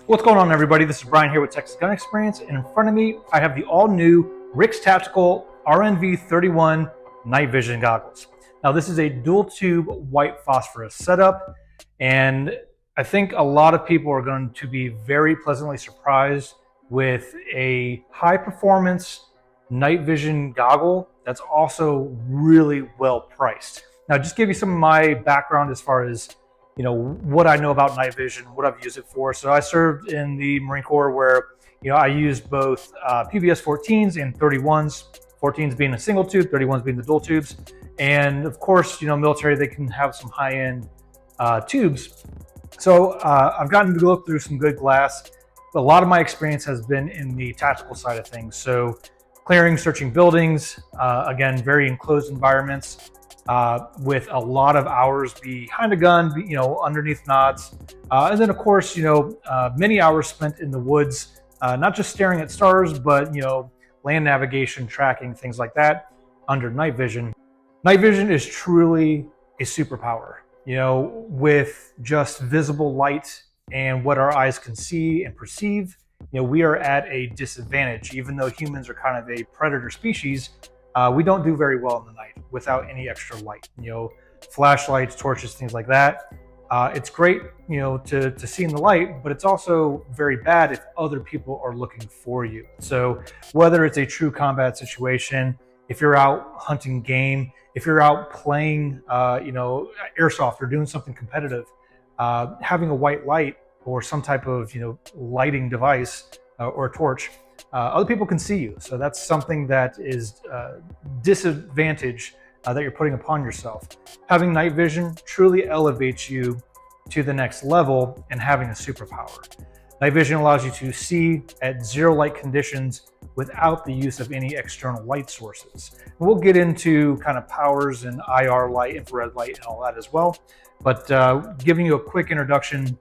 What's going on, everybody? This is Bryan here with Texas Gun Experience, and in front of me I have the all-new RIX Tactical RNV-31 Night Vision goggles. Now this is a dual-tube white phosphorus setup, and I think a lot of people are going to be very pleasantly surprised with a high-performance night vision goggle that's also really well priced. Now, just give you some of my background as far as what I know about night vision, what I've used it for. So I served in the Marine Corps where, I used both PVS 14s and 31s, 14s being a single tube, 31s being the dual tubes. And of course, military, they can have some high-end tubes. So I've gotten to look through some good glass. A lot of my experience has been in the tactical side of things. So clearing, searching buildings, again, very enclosed environments. With a lot of hours behind a gun, underneath nods. And then of course, many hours spent in the woods, not just staring at stars, but, land navigation, tracking, things like that under night vision. Night vision is truly a superpower, with just visible light and what our eyes can see and perceive. We are at a disadvantage, even though humans are kind of a predator species. We don't do very well in the night without any extra light, flashlights, torches, things like that. It's great, to see in the light, but it's also very bad if other people are looking for you. So whether it's a true combat situation, if you're out hunting game, if you're out playing, airsoft or doing something competitive, having a white light or some type of, lighting device or a torch, other people can see you. So that's something that is disadvantage that you're putting upon yourself. Having night vision truly elevates you to the next level and having a superpower. Night vision allows you to see at zero light conditions without the use of any external light sources. We'll get into kind of powers and IR light, infrared light, and all that as well. But giving you a quick introduction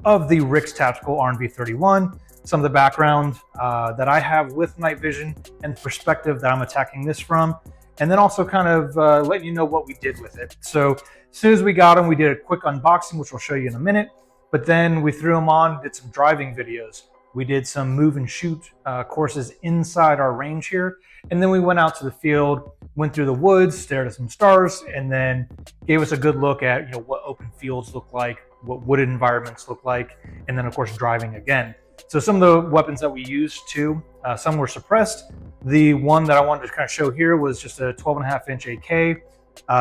of the RIX Tactical RNV-31, some of the background that I have with night vision and the perspective that I'm attacking this from, and then also kind of letting you know what we did with it. So as soon as we got them, we did a quick unboxing, which I'll show you in a minute, but then we threw them on, did some driving videos. We did some move and shoot courses inside our range here, and then we went out to the field, went through the woods, stared at some stars, and then gave us a good look at what open fields look like, what wooded environments look like, and then of course driving again. So some of the weapons that we used too, some were suppressed. The one that I wanted to kind of show here was just a 12.5-inch AK,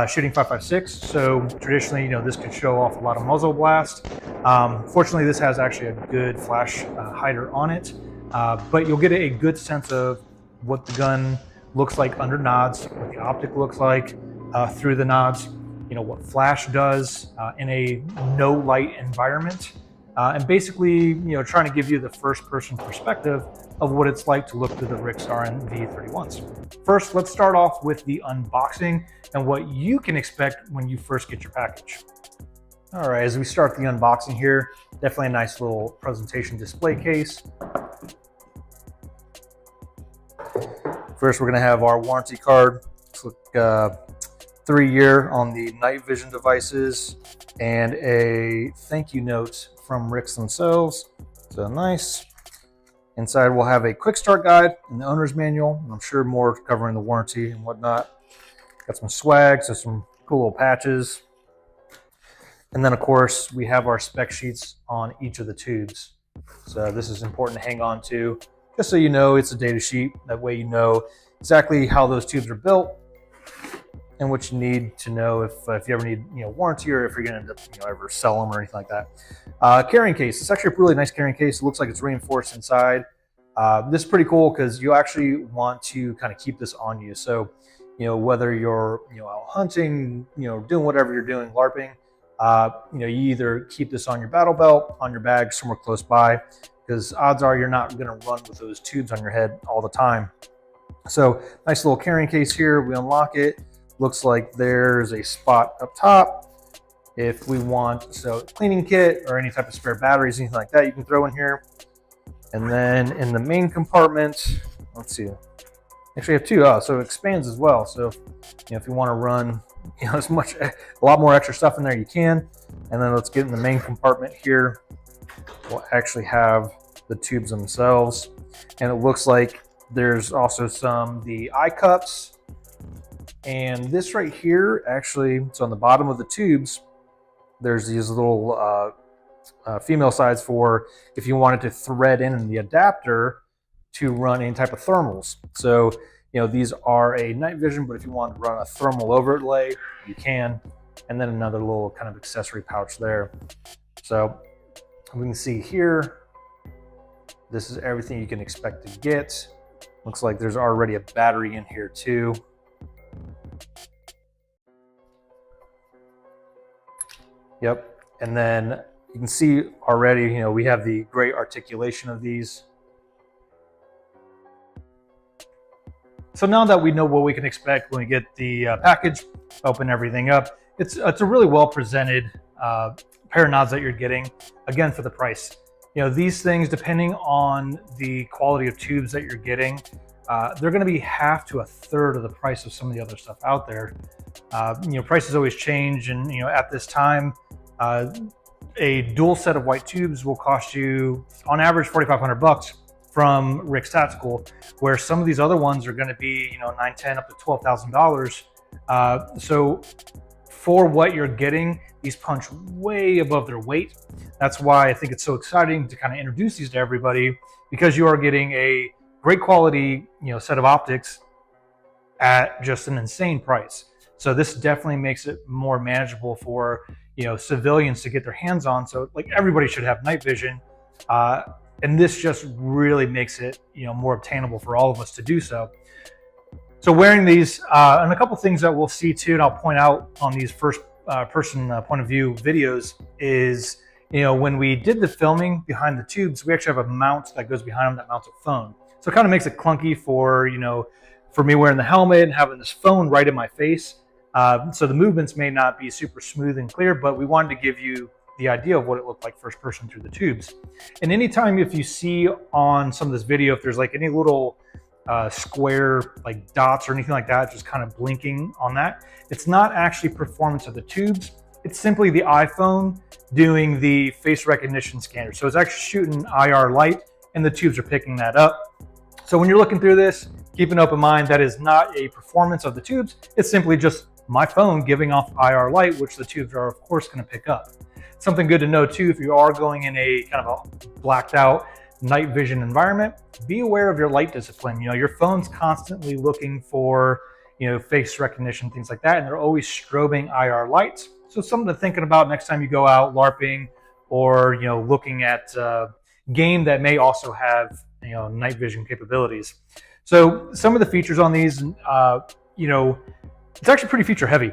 shooting 5.56. So traditionally, this could show off a lot of muzzle blast. Fortunately, this has actually a good flash hider on it, but you'll get a good sense of what the gun looks like under nods, what the optic looks like through the nods, what flash does in a no light environment. And basically, trying to give you the first-person perspective of what it's like to look through the RIX RNV-31s. First, let's start off with the unboxing and what you can expect when you first get your package. All right, as we start the unboxing here, definitely a nice little presentation display case. First, we're going to have our warranty card. Looks like 3-year on the night vision devices, and a thank you note from RIX themselves. So nice. Inside we'll have a quick start guide and the owner's manual, and I'm sure more covering the warranty and whatnot. Got some swag, so some cool little patches. And then of course we have our spec sheets on each of the tubes. So this is important to hang on to, just so it's a data sheet. That way you know exactly how those tubes are built and what you need to know if you ever need warranty, or if you're going to end up ever sell them or anything like that. Carrying case. It's actually a really nice carrying case. It looks like it's reinforced inside. This is pretty cool because you actually want to kind of keep this on you. So whether you're out hunting, doing whatever you're doing, LARPing, you either keep this on your battle belt, on your bag, somewhere close by, because odds are you're not going to run with those tubes on your head all the time. So nice little carrying case here. We unlock it. Looks like there's a spot up top if we want cleaning kit or any type of spare batteries, anything like that, you can throw in here. And then in the main compartment, let's see, actually have two. So it expands as well. So if you want to run a lot more extra stuff in there, you can. And then let's get in the main compartment here. will actually have the tubes themselves. And it looks like there's also the eye cups. And this right here, actually, it's on the bottom of the tubes. There's these little female sides for if you wanted to thread in the adapter to run any type of thermals. So, you know, these are a night vision, but if you want to run a thermal overlay, you can. And then another little kind of accessory pouch there. So we can see here, this is everything you can expect to get. Looks like there's already a battery in here too. Yep, and then you can see already, you know, we have the great articulation of these. So now that we know what we can expect when we get the package, open everything up, it's a really well presented pair of nods that you're getting, again, for the price. You know, these things, depending on the quality of tubes that you're getting, they're going to be half to a third of the price of some of the other stuff out there. You know, prices always change, and you know, at this time, a dual set of white tubes will cost you, on average, $4,500 from Rick's Tactical, where some of these other ones are going to be, you know, $9,000, $10,000 up to $12,000. So for what you're getting, these punch way above their weight. That's why I think it's so exciting to kind of introduce these to everybody, because you are getting a great quality, you know, set of optics at just an insane price. So this definitely makes it more manageable for, you know, civilians to get their hands on. So like everybody should have night vision. And this just really makes it, you know, more obtainable for all of us to do so. So wearing these, and a couple things that we'll see too, and I'll point out on these first person point of view videos is, you know, when we did the filming behind the tubes, we actually have a mount that goes behind them that mounts a phone. So it kind of makes it clunky for, you know, for me wearing the helmet and having this phone right in my face. So the movements may not be super smooth and clear, but we wanted to give you the idea of what it looked like first person through the tubes. And anytime if you see on some of this video, if there's like any little square like dots or anything like that, just kind of blinking on that, it's not actually performance of the tubes. It's simply the iPhone doing the face recognition scanner. So it's actually shooting IR light and the tubes are picking that up. So when you're looking through this, keep an open mind. That is not a performance of the tubes. It's simply just my phone giving off IR light, which the tubes are of course going to pick up. Something good to know too, if you are going in a kind of a blacked out night vision environment, be aware of your light discipline. You know, your phone's constantly looking for, you know, face recognition, things like that, and they're always strobing IR lights. So something to thinking about next time you go out LARPing or, you know, looking at game that may also have, you know, night vision capabilities. So some of the features on these, you know, it's actually pretty feature heavy,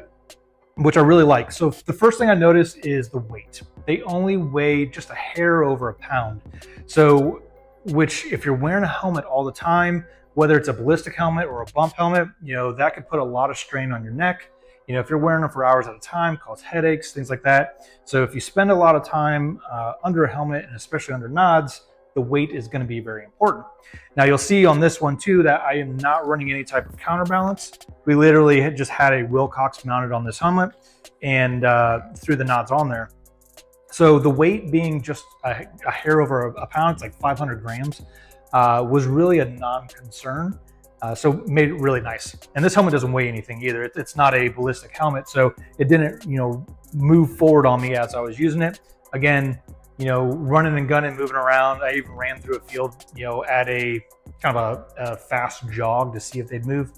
which I really like. So the first thing I noticed is the weight. They only weigh just a hair over a pound. So, which if you're wearing a helmet all the time, whether it's a ballistic helmet or a bump helmet, you know, that could put a lot of strain on your neck. You know, if you're wearing them for hours at a time, cause headaches, things like that. So if you spend a lot of time under a helmet, and especially under nods, the weight is going to be very important. Now you'll see on this one too that I am not running any type of counterbalance. We literally just had a Wilcox mounted on this helmet and threw the nods on there. So the weight being just a hair over a pound, it's like 500 grams, was really a non-concern. So made it really nice. And this helmet doesn't weigh anything either. It's not a ballistic helmet, so it didn't, you know, move forward on me as I was using it. Again, you know, running and gunning, moving around. I even ran through a field, you know, at a kind of a fast jog to see if they'd move,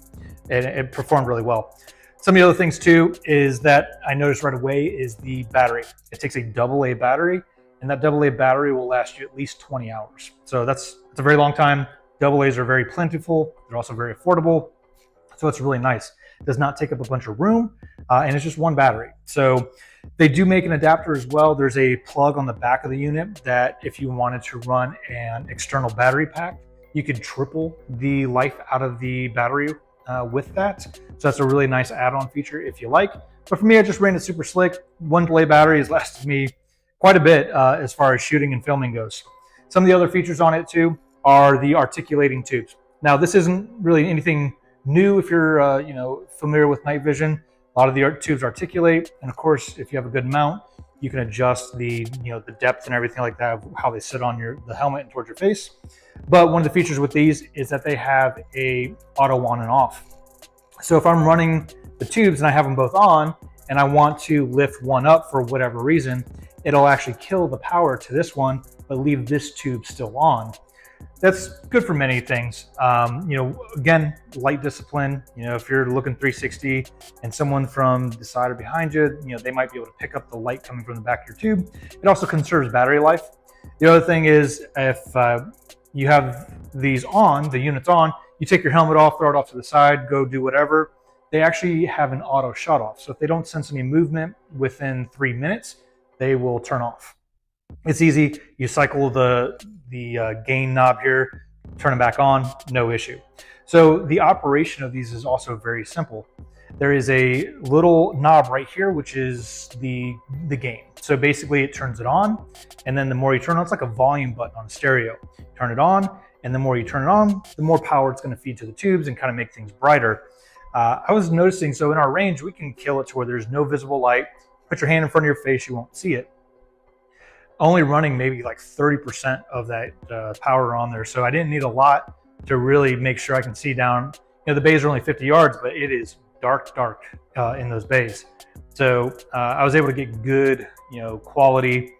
and it performed really well. Some of the other things too is that I noticed right away is the battery. It takes a AA battery, and that AA battery will last you at least 20 hours. So it's a very long time. AA's are very plentiful. They're also very affordable. So it's really nice. It does not take up a bunch of room, and it's just one battery. So they do make an adapter as well. There's a plug on the back of the unit that if you wanted to run an external battery pack, you could triple the life out of the battery with that. So that's a really nice add-on feature if you like. But for me, I just ran it super slick. One AA battery has lasted me quite a bit as far as shooting and filming goes. Some of the other features on it too are the articulating tubes. Now this isn't really anything new if you're you know, familiar with night vision. A lot of the tubes articulate, and of course, if you have a good mount, You can adjust the the depth and everything like that, how they sit on the helmet and towards your face. But one of the features with these is that they have a auto on and off. So if I'm running the tubes and I have them both on and I want to lift one up for whatever reason, it'll actually kill the power to this one, but leave this tube still on. That's good for many things. Again, light discipline. If you're looking 360 and someone from the side or behind you, they might be able to pick up the light coming from the back of your tube. It also conserves battery life. The other thing is, if you have these on, the units on, you take your helmet off, throw it off to the side, go do whatever. They actually have an auto shut off. So if they don't sense any movement within 3 minutes, they will turn off. It's easy. You cycle the gain knob here, turn them back on, no issue. So the operation of these is also very simple. There is a little knob right here, which is the gain. So basically it turns it on, and then the more you turn it on, it's like a volume button on a stereo. Turn it on, and the more you turn it on, the more power it's going to feed to the tubes and kind of make things brighter. I was noticing, so in our range, we can kill it to where there's no visible light. Put your hand in front of your face, you won't see it. Only running maybe like 30% of that power on there. So I didn't need a lot to really make sure I can see down. The bays are only 50 yards, but it is dark in those bays. So I was able to get good, quality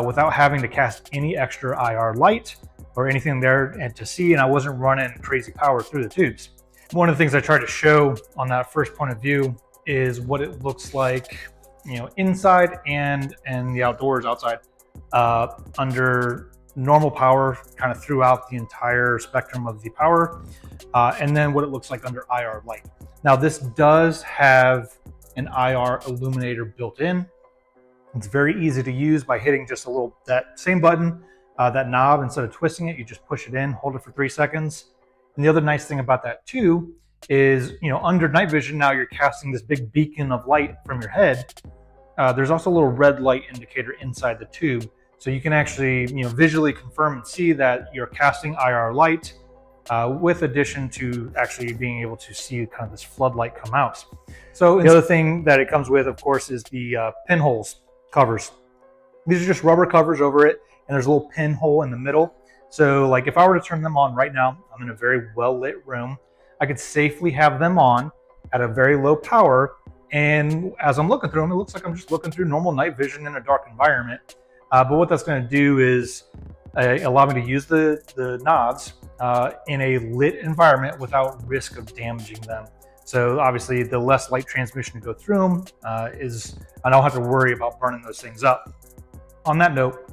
without having to cast any extra IR light or anything there and to see, and I wasn't running crazy power through the tubes. One of the things I tried to show on that first point of view is what it looks like, inside and the outdoors, outside. Under normal power, kind of throughout the entire spectrum of the power, and then what it looks like under IR light. Now this does have an IR illuminator built in. It's very easy to use by hitting just that same button, that knob. Instead of twisting it, you just push it in, hold it for 3 seconds. And the other nice thing about that too is, under night vision, now you're casting this big beacon of light from your head. There's also a little red light indicator inside the tube. So you can actually, visually confirm and see that you're casting IR light, with addition to actually being able to see kind of this floodlight come out. So the other thing that it comes with, of course, is the pinholes covers. These are just rubber covers over it, and there's a little pinhole in the middle. So like if I were to turn them on right now, I'm in a very well lit room, I could safely have them on at a very low power. And as I'm looking through them, it looks like I'm just looking through normal night vision in a dark environment. But what that's going to do is allow me to use the nods in a lit environment without risk of damaging them. So obviously the less light transmission to go through them I don't have to worry about burning those things up. On that note,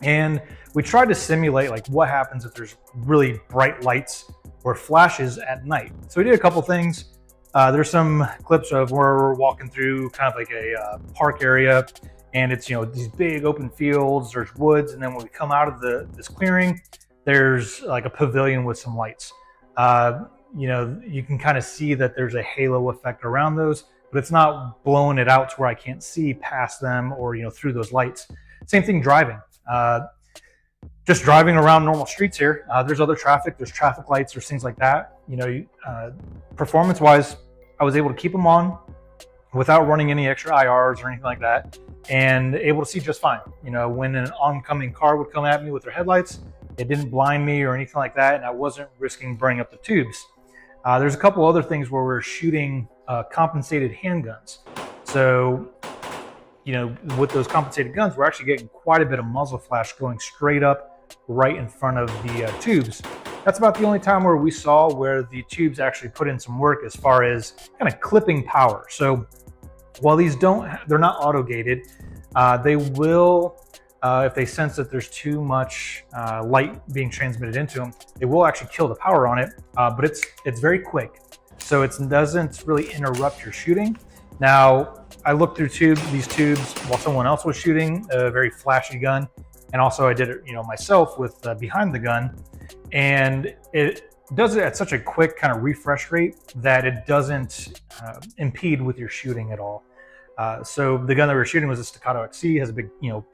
and we tried to simulate like what happens if there's really bright lights or flashes at night. So we did a couple things. There's some clips of where we're walking through kind of like a park area, and it's these big open fields, there's woods, and then when we come out of this clearing, there's like a pavilion with some lights. You can kind of see that there's a halo effect around those, but it's not blowing it out to where I can't see past them or through those lights. Same thing driving. Just driving around normal streets here, there's other traffic, there's traffic lights, there's things like that. Performance-wise, I was able to keep them on without running any extra IRs or anything like that, and able to see just fine. When an oncoming car would come at me with their headlights, it didn't blind me or anything like that, and I wasn't risking burning up the tubes. There's a couple other things where we're shooting compensated handguns. So, with those compensated guns, we're actually getting quite a bit of muzzle flash going straight up right in front of the tubes. That's about the only time where we saw where the tubes actually put in some work as far as kind of clipping power. So while these they're not auto gated, they will, if they sense that there's too much light being transmitted into them, they will actually kill the power on it. But it's very quick, so it doesn't really interrupt your shooting. Now, I looked through these tubes while someone else was shooting a very flashy gun, and also I did it, myself with behind the gun, and it does it at such a quick kind of refresh rate that it doesn't impede with your shooting at all. So the gun that we were shooting was a Staccato XC, has a big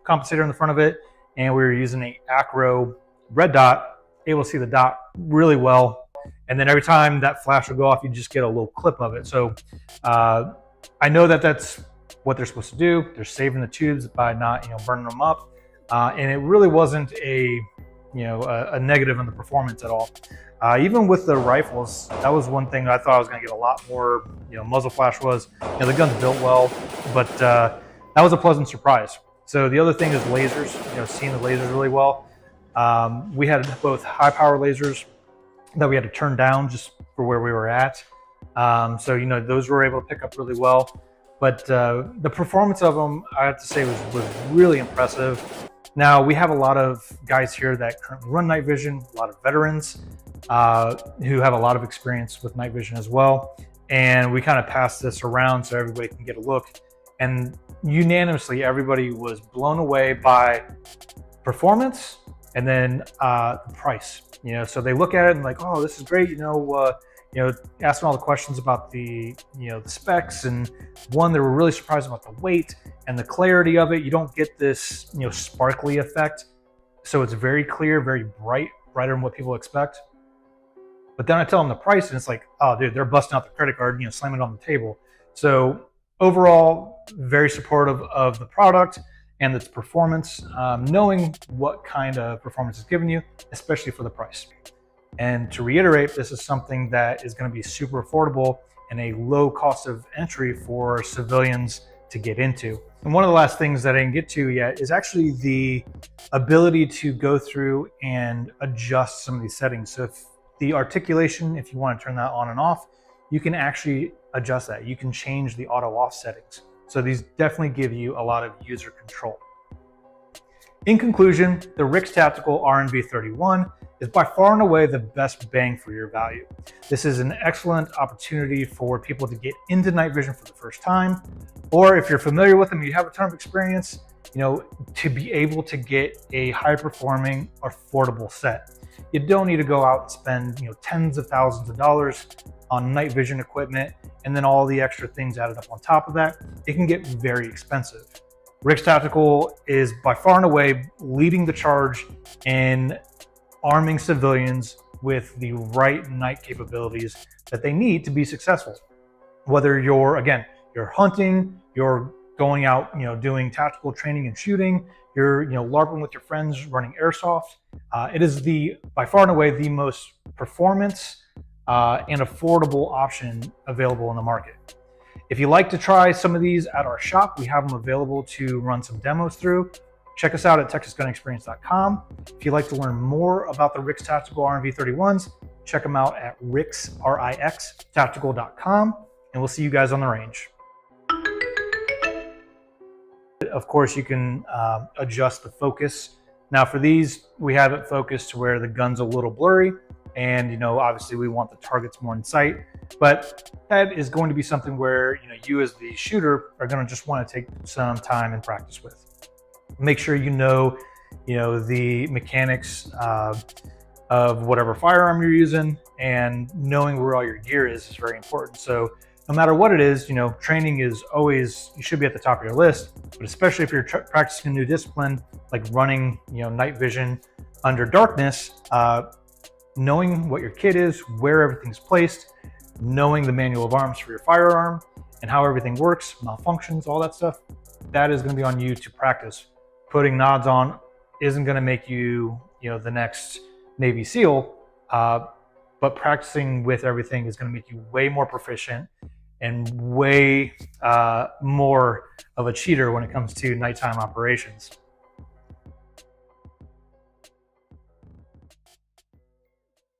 compensator in the front of it, and we were using a Acro red dot, able to see the dot really well, and then every time that flash would go off, you just get a little clip of it. So I know that that's what they're supposed to do. They're saving the tubes by not, burning them up. And it really wasn't a negative in the performance at all. Even with the rifles, that was one thing I thought I was going to get a lot more. Muzzle flash was, the gun's built well, but that was a pleasant surprise. So the other thing is lasers. Seeing the lasers really well. We had both high power lasers that we had to turn down just for where we were at. So those were able to pick up really well. But the performance of them, I have to say, was really impressive. Now, we have a lot of guys here that currently run night vision, a lot of veterans who have a lot of experience with night vision as well. And we kind of passed this around so everybody can get a look. And unanimously, everybody was blown away by performance and then the price. So they look at it and like, oh, this is great. Asking all the questions about the the specs, and one, they were really surprised about the weight and the clarity of it. You don't get this sparkly effect, so it's very clear, very bright, brighter than what people expect. But then I tell them the price, and it's like, oh, dude, they're busting out the credit card, slamming it on the table. So overall, very supportive of the product and its performance, knowing what kind of performance it's giving you, especially for the price. And to reiterate, this is something that is going to be super affordable and a low cost of entry for civilians to get into. And one of the last things that I didn't get to yet is actually the ability to go through and adjust some of these settings. So if the articulation, if you want to turn that on and off, you can actually adjust that. You can change the auto off settings. So these definitely give you a lot of user control. In conclusion, the RIX Tactical RNV-31 is by far and away the best bang for your value. This is an excellent opportunity for people to get into night vision for the first time, or if you're familiar with them, you have a ton of experience, to be able to get a high performing, affordable set. You don't need to go out and spend, tens of thousands of dollars on night vision equipment and then all the extra things added up on top of that. It can get very expensive. RIX Tactical is by far and away leading the charge in arming civilians with the right night capabilities that they need to be successful. Whether you're hunting, you're going out, doing tactical training and shooting, you're, LARPing with your friends, running airsoft. It is by far and away the most performance and affordable option available in the market. If you like to try some of these at our shop, we have them available to run some demos through. Check us out at texasgunexperience.com. If you'd like to learn more about the RIX Tactical RNV-31s, check them out at rixtactical.com, and we'll see you guys on the range. Of course, you can adjust the focus. Now for these, we have it focused to where the gun's a little blurry, and obviously we want the targets more in sight, but that is going to be something where you as the shooter are going to just want to take some time and practice with. Make sure the mechanics of whatever firearm you're using, and knowing where all your gear is very important. So no matter what it is, training is always, you should be at the top of your list, but especially if you're practicing a new discipline like running night vision under darkness, knowing what your kit is, where everything's placed, knowing the manual of arms for your firearm and how everything works, malfunctions, all that stuff, that is going to be on you to practice. Putting nods on isn't going to make you, the next Navy SEAL, but practicing with everything is going to make you way more proficient and way more of a cheater when it comes to nighttime operations.